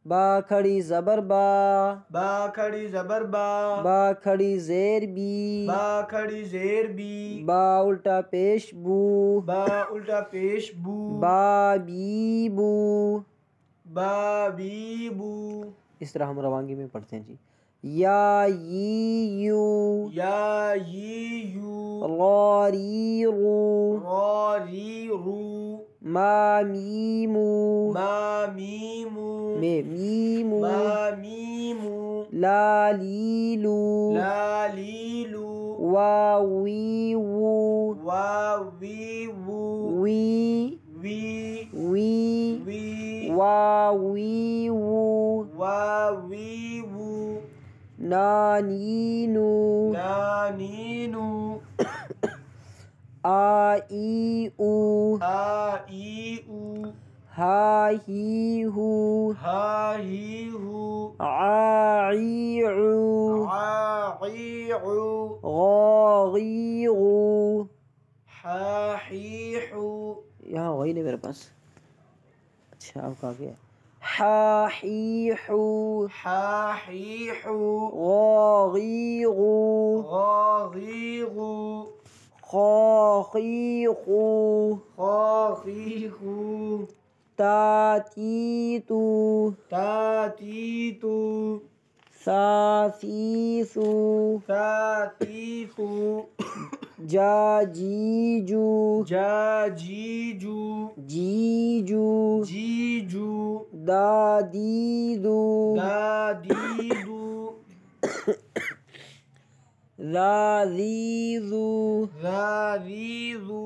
बा खड़ी ज़बर बा, बा खड़ी ज़बर बा, बा खड़ी ज़ेर बी, बा खड़ी ज़ेर बी, बा उल्टा पेश बू, बा उल्टा पेश बू, बा बी बू, बा बी बू। इस तरह हम रवांगी में पढ़ते हैं जी। या यी यू, या यी यू, रा री रू, रा री रू, मा मीमू, मा मीमू, मे मीमू, मा मीमू, ला लीलू, ला लीलू, वा वी वू, वा वी वू, वी वी वी, वी, वा वी वू, वा वी वू, ना नीनू, ना नीनू, आ ई ऊ, आ ई ऊ, हा ही हू, हा ही हू, आ ई ऊ, आ ई ऊ, गा गी गू। हा ही हू। यहाँ वही नहीं मेरे पास। अच्छा अब कहाँ गया? हा ही हू, हा ही हू, गा गी गू, गा गी गू, खा खी खू, खा खी खू, ता ती तू, ता ती तू, सा सी सू, ता ती तू, जा जी जू, जा जी जू, जी जू, जी जू, दा दी दू, दा दी दू, रा जी जू, रा री जू,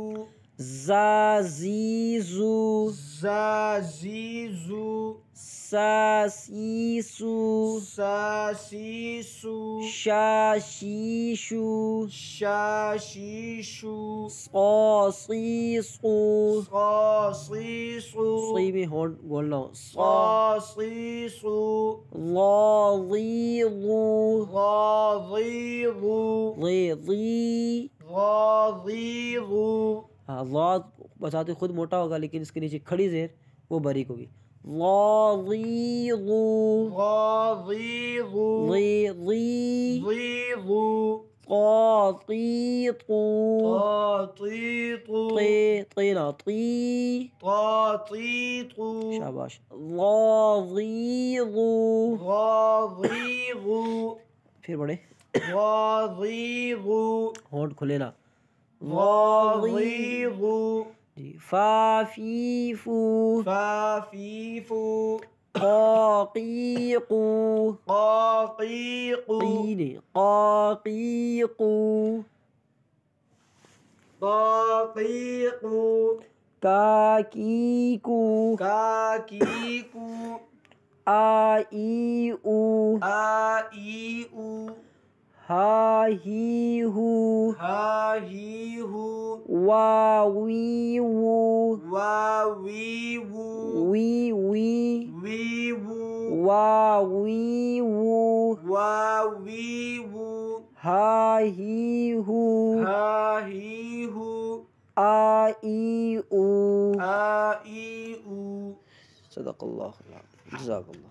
जा जी जू, जा जी जू, सा सी सू, सा सी सू, शा शी शू, शा शी शू, सा सी सू, सा सी सू, सी में होल्ड बोलना, सा सा सी सू, ला ली लू, गा री रू, ली ली। गा री रू। हाँ ला बचाते खुद मोटा होगा लेकिन इसके नीचे खड़ी जेर वो बारीक होगी। ला ली लू, गा री रू, ली ली, री रू, ता ती तू, ता ती तू, ती ती ना ती, ता ती तू, शाबाश। ला ली लू, गा री रू, फिर बड़े गा री रू, होंठ खुले ना। गा री रू, जी फा फी फू, फा फी फू, qa qi qu, qa qी qू, qi नहीं qa qi qu, qa qी qू, का की कू, का की कू, आ ई ऊ, आ ई ऊ, हा ही हू, हा ही हू, वा वी वू, वा वी वू, वी वी, वी वू, वा वी वू, वा वी वू, हा ही हू, हा ही हू, आ ई ऊ। आ ई ऊ। सदक़ल्लाहु, जज़ाकल्लाह।